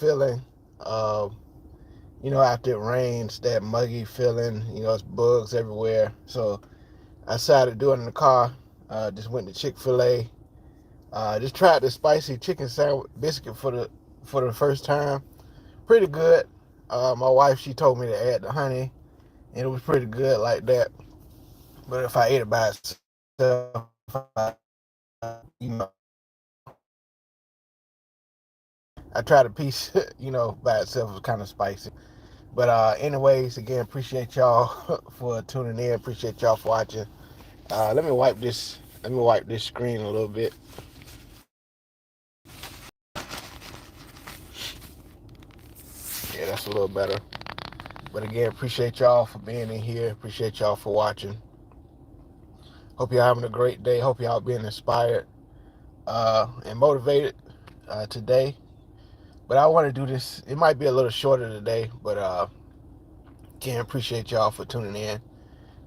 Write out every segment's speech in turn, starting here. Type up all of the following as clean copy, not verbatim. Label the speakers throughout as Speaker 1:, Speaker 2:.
Speaker 1: feeling. After it rains, that muggy feeling. It's bugs everywhere. So I decided to do it in the car. Just went to Chick-fil-A. Just tried the spicy chicken sandwich biscuit for the first time. Pretty good. My wife, she told me to add the honey, and it was pretty good like that. But if I ate it by itself, I tried a piece, by itself. It was kind of spicy. But anyways, again, appreciate y'all for tuning in. Appreciate y'all for watching. Let me wipe this. Let me wipe this screen a little bit. Yeah, that's a little better. But again, appreciate y'all for being in here. Appreciate y'all for watching. Hope y'all having a great day. Hope y'all being inspired and motivated today. But I want to do this. It might be a little shorter today, but again, appreciate y'all for tuning in.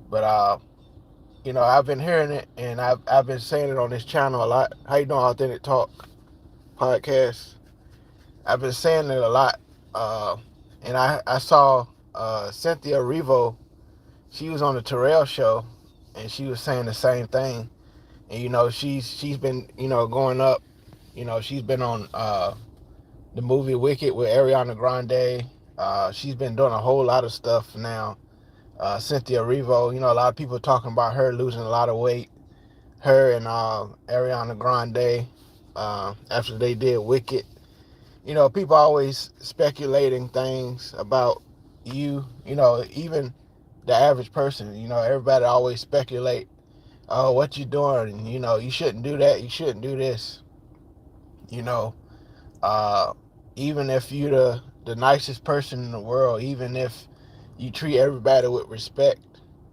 Speaker 1: But I've been hearing it, and I've been saying it on this channel a lot. How you doing, Authentic Talk Podcast? I've been saying it a lot, and I saw Cynthia Erivo. She was on the Terrell show, and she was saying the same thing. And she's been going up. She's been on the movie Wicked with Ariana Grande. She's been doing a whole lot of stuff now. Cynthia Erivo, a lot of people talking about her losing a lot of weight. Her and Ariana Grande, after they did Wicked. People always speculating things about you. Even the average person. Everybody always speculate. Oh, what you doing? You shouldn't do that. You shouldn't do this. You know, uh, Even if you're the nicest person in the world, even if you treat everybody with respect,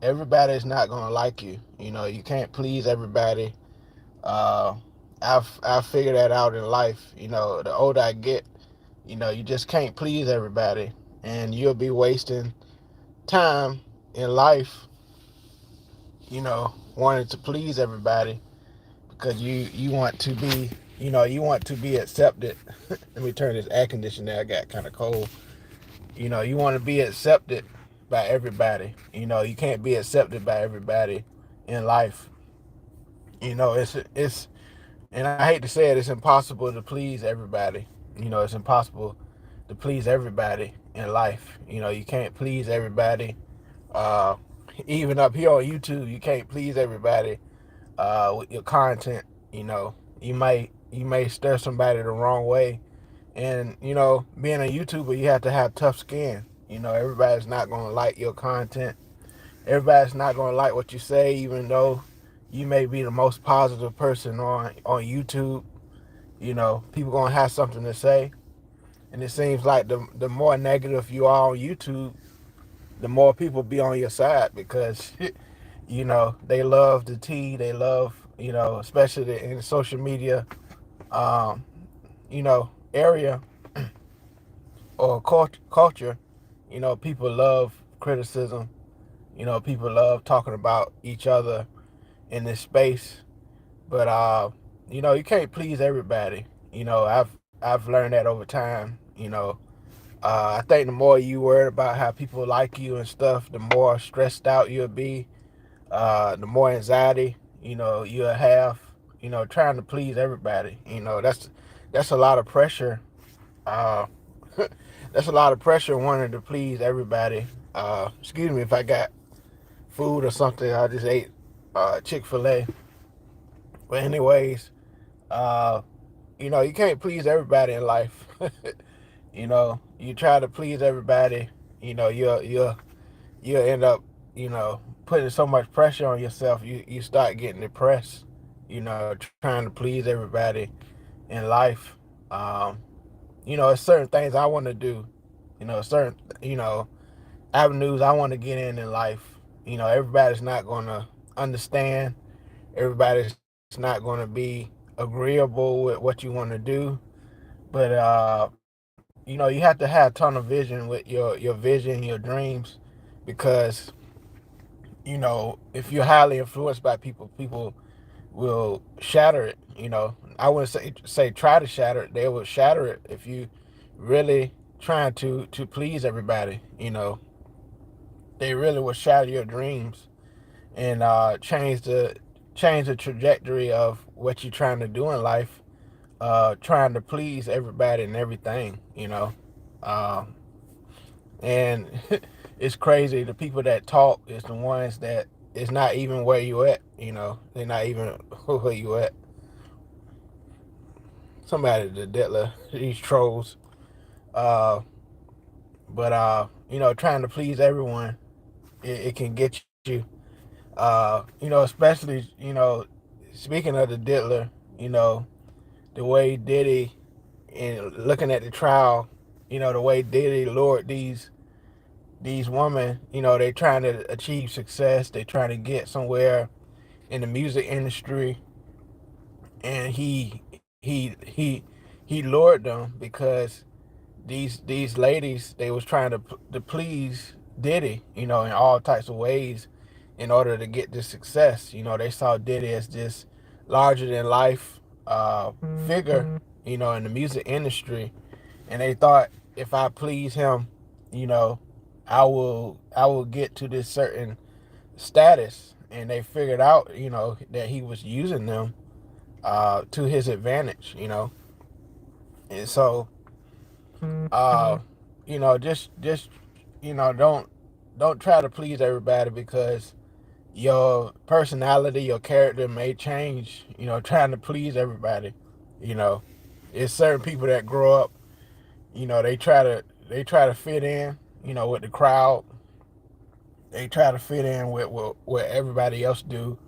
Speaker 1: everybody's not gonna like you. You can't please everybody. Uh, I've figured that out in life. The older I get, you just can't please everybody, and you'll be wasting time in life, wanting to please everybody because you want to be, accepted. Let me turn this air conditioner. I got kind of cold. You want to be accepted by everybody. You can't be accepted by everybody in life. It's and I hate to say it, it's impossible to please everybody. It's impossible to please everybody in life. You can't please everybody. Uh, Even up here on YouTube, you can't please everybody with your content. You may stir somebody the wrong way, and being a YouTuber, you have to have tough skin. Everybody's not gonna like your content. Everybody's not gonna like what you say, even though you may be the most positive person on YouTube. People gonna have something to say, and it seems like the more negative you are on YouTube, the more people be on your side because they love the tea. They love especially in the social media um, area or culture. People love criticism. People love talking about each other in this space. But you can't please everybody. I've learned that over time. I think the more you worry about how people like you and stuff, the more stressed out you'll be. The more anxiety you'll have. Trying to please everybody. That's a lot of pressure. Uh, that's a lot of pressure wanting to please everybody. Excuse me if I got food or something. I just ate Chick-fil-A. But anyways, uh, you can't please everybody in life. You try to please everybody, you'll end up, putting so much pressure on yourself. You start getting depressed. Trying to please everybody in life. Um, it's certain things I want to do. Certain avenues I want to get in life. Everybody's not gonna understand. Everybody's not gonna be agreeable with what you want to do. But you have to have a ton of vision with your vision, your dreams, because if you're highly influenced by people, people will shatter it. I wouldn't say try to shatter it. They will shatter it if you really trying to please everybody. They really will shatter your dreams and change the trajectory of what you're trying to do in life. Trying to please everybody and everything. Uh, and it's crazy. The people that talk is the ones that is not even where you at. They're not even where you at. Somebody, the Diddler, these trolls. Uh, but trying to please everyone, it can get you. Especially speaking of the Diddler, the way Diddy, and looking at the trial, the way Diddy lured these women, they trying to achieve success, they trying to get somewhere in the music industry, and he lured them because these ladies, they was trying to please Diddy, in all types of ways in order to get this success. They saw Diddy as this larger than life figure, in the music industry, and they thought if I please him, you know, I will get to this certain status, and they figured out, that he was using them to his advantage, and so just don't try to please everybody because your personality, your character may change, trying to please everybody. You know, it's certain people that grow up, they try to fit in, with the crowd. They try to fit in with what everybody else do.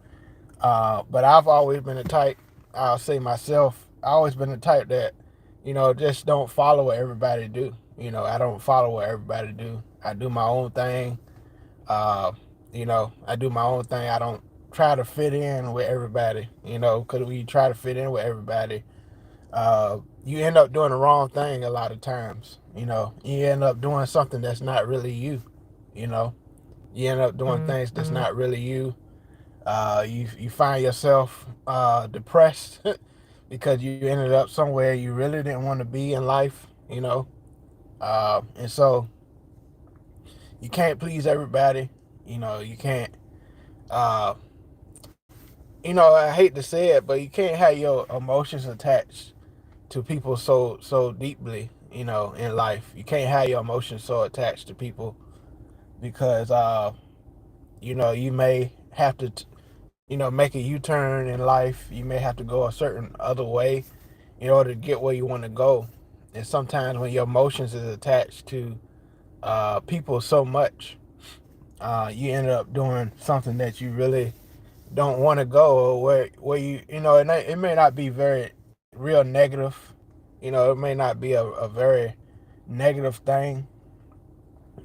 Speaker 1: But I've always been the type, I'll say myself, I always been the type that, just don't follow what everybody do. I don't follow what everybody do. I do my own thing. I do my own thing. I don't try to fit in with everybody, because when you try to fit in with everybody, you end up doing the wrong thing a lot of times. You end up doing something that's not really you. You know, you end up doing things that's not really you. You find yourself depressed because you ended up somewhere you really didn't want to be in life. And so you can't please everybody. You can't. Uh, I hate to say it, but you can't have your emotions attached to people so deeply. In life, you can't have your emotions so attached to people because you may have to make a U-turn in life. You may have to go a certain other way in order to get where you want to go. And sometimes when your emotions is attached to people so much, you end up doing something that you really don't want to go, or where it may not be very real negative. It may not be a very negative thing,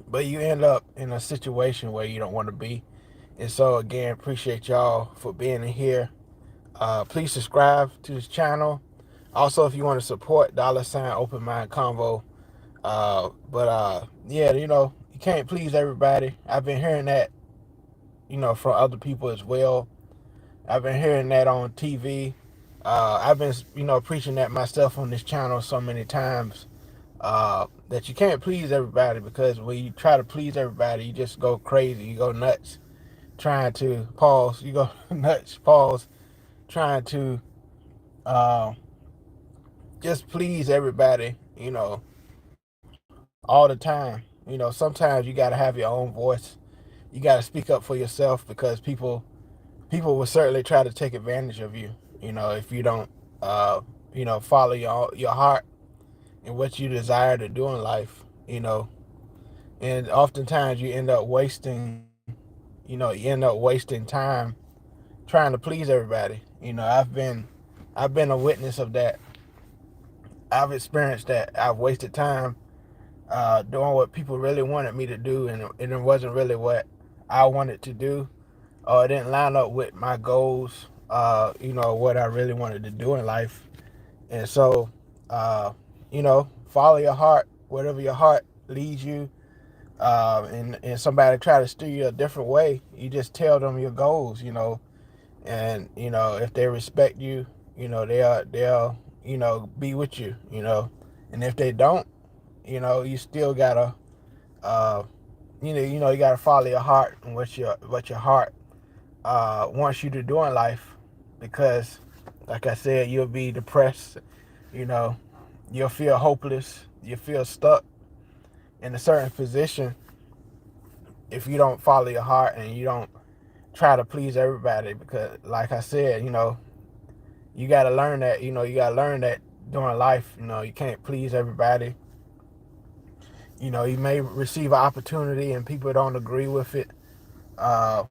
Speaker 1: but you end up in a situation where you don't want to be. And so again, appreciate y'all for being in here. Please subscribe to this channel. Also, if you want to support $ Open Mind Convo. Yeah, you can't please everybody. I've been hearing that, from other people as well. I've been hearing that on TV. I've been, preaching that myself on this channel so many times. That you can't please everybody, because when you try to please everybody, you just go crazy. You go nuts trying to pause. You go nuts, pause, trying to uh, just please everybody, all the time. Sometimes you got to have your own voice. You got to speak up for yourself, because people will certainly try to take advantage of you. If you don't, follow your heart and what you desire to do in life. And oftentimes you end up wasting, time trying to please everybody. I've been a witness of that. I've experienced that. I've wasted time doing what people really wanted me to do, and it wasn't really what I wanted to do, or it didn't line up with my goals, what I really wanted to do in life. And so, follow your heart, whatever your heart leads you. And somebody try to steer you a different way, you just tell them your goals, and if they respect you, they'll be with you, and if they don't, You still gotta, uh, you gotta follow your heart and what your heart wants you to do in life, because, like I said, you'll be depressed. You know, you'll feel hopeless. You feel stuck in a certain position if you don't follow your heart and you don't try to please everybody. Because, like I said, you gotta learn that. You gotta learn that during life. You can't please everybody. You may receive an opportunity and people don't agree with it. Uh,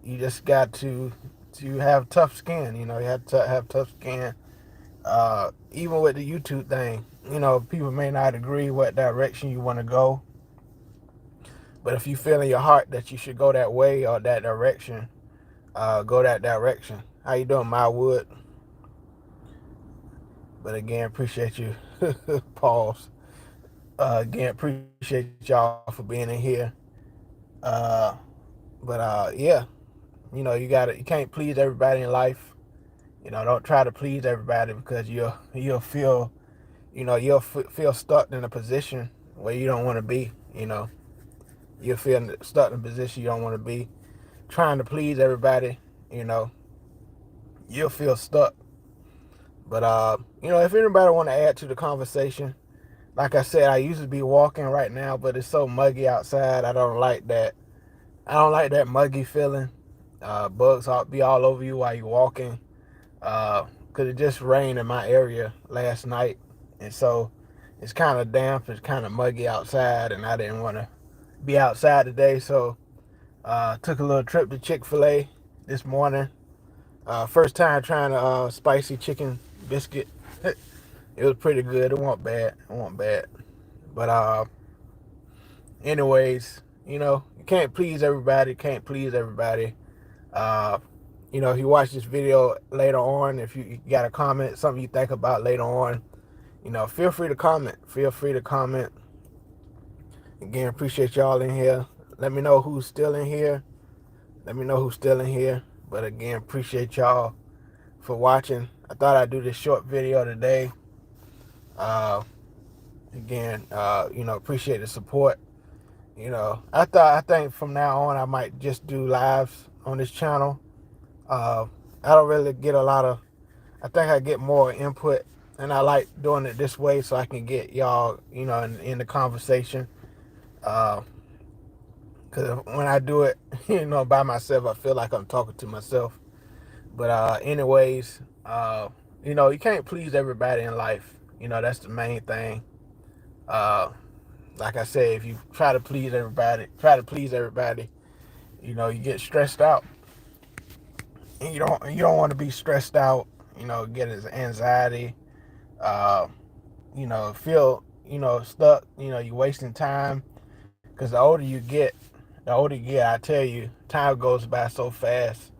Speaker 1: you just got to have tough skin. You have to have tough skin. Even with the YouTube thing, people may not agree what direction you want to go, but if you feel in your heart that you should go that way or that direction, go that direction. How you doing, My Wood? But again, appreciate you. Pause. Again, appreciate y'all for being in here. Uh, but yeah, you can't please everybody in life. Don't try to please everybody, because you'll feel feel stuck in a position where you don't want to be. You'll feel stuck in a position you don't want to be. Trying to please everybody, you'll feel stuck. But if anybody want to add to the conversation, like I said, I used to be walking right now, but it's so muggy outside. I don't like that. I don't like that muggy feeling. Bugs ought to be all over you while you're walking. Because it just rained in my area last night. And so it's kind of damp. It's kind of muggy outside. And I didn't want to be outside today. So took a little trip to Chick-fil-A this morning. First time trying a spicy chicken biscuit. It was pretty good. It wasn't bad. But anyways, you can't please everybody. Can't please everybody. Uh, if you watch this video later on, if you got a comment, something you think about later on, feel free to comment. Feel free to comment. Again, appreciate y'all in here. Let me know who's still in here. But again, appreciate y'all for watching. I thought I'd do this short video today. Again, appreciate the support. I think from now on I might just do lives on this channel. I don't really get a lot of. I think I get more input, and I like doing it this way so I can get y'all, in the conversation. Because when I do it, by myself, I feel like I'm talking to myself. But anyways, you can't please everybody in life. That's the main thing. Like I said, if you try to please everybody, you get stressed out. And you don't want to be stressed out. Get anxiety. Uh, feel stuck. You're wasting time. Because the older you get, I tell you, time goes by so fast.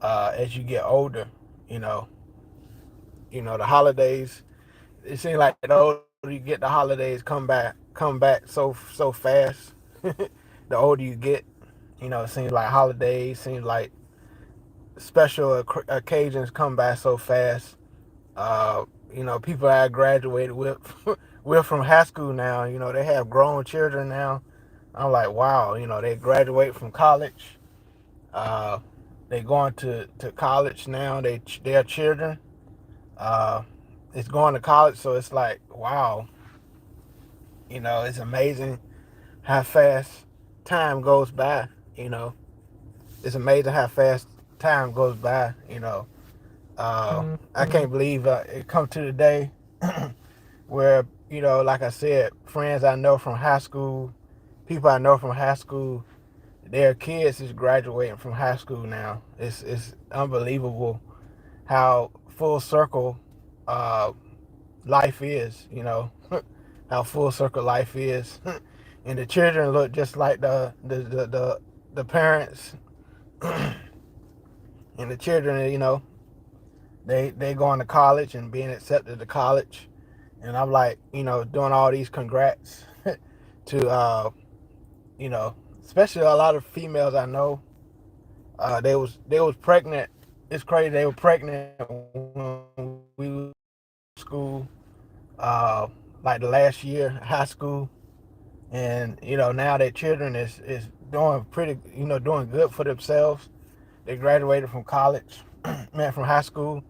Speaker 1: As you get older, you know, the holidays. It seems like the older you get, the holidays come back so fast. The older you get, it seems like holidays, seems like special occasions come by so fast. People I graduated with, we're from high school now. They have grown children now. I'm like, wow. They graduate from college. They going to college now. They're children. It's going to college, so it's like, wow. It's amazing how fast time goes by. It's amazing how fast time goes by. I can't believe it come to the day where, like I said, friends I know from high school, people I know from high school, their kids is graduating from high school now. It's unbelievable how full circle life is, how full circle life is. And the children look just like the parents. And the children, they going to college and being accepted to college. And I'm like, doing all these congrats to especially a lot of females I know. They was pregnant. It's crazy. They were pregnant when we were in school. like the last year high school, and now their children is doing pretty, doing good for themselves. They graduated from college, man, from high school,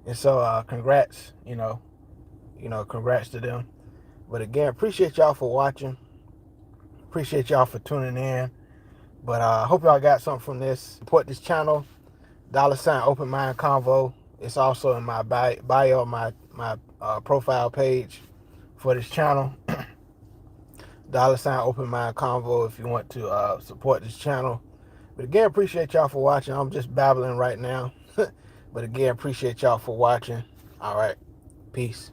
Speaker 1: and so congrats, congrats to them. But again, appreciate y'all for watching. Appreciate y'all for tuning in. But I hope y'all got something from this. Support this channel. $ Open Mind Convo. It's also in my bio, my profile page for this channel. $ Open Mind Convo if you want to support this channel. But again, appreciate y'all for watching. I'm just babbling right now. But again, appreciate y'all for watching. All right. Peace.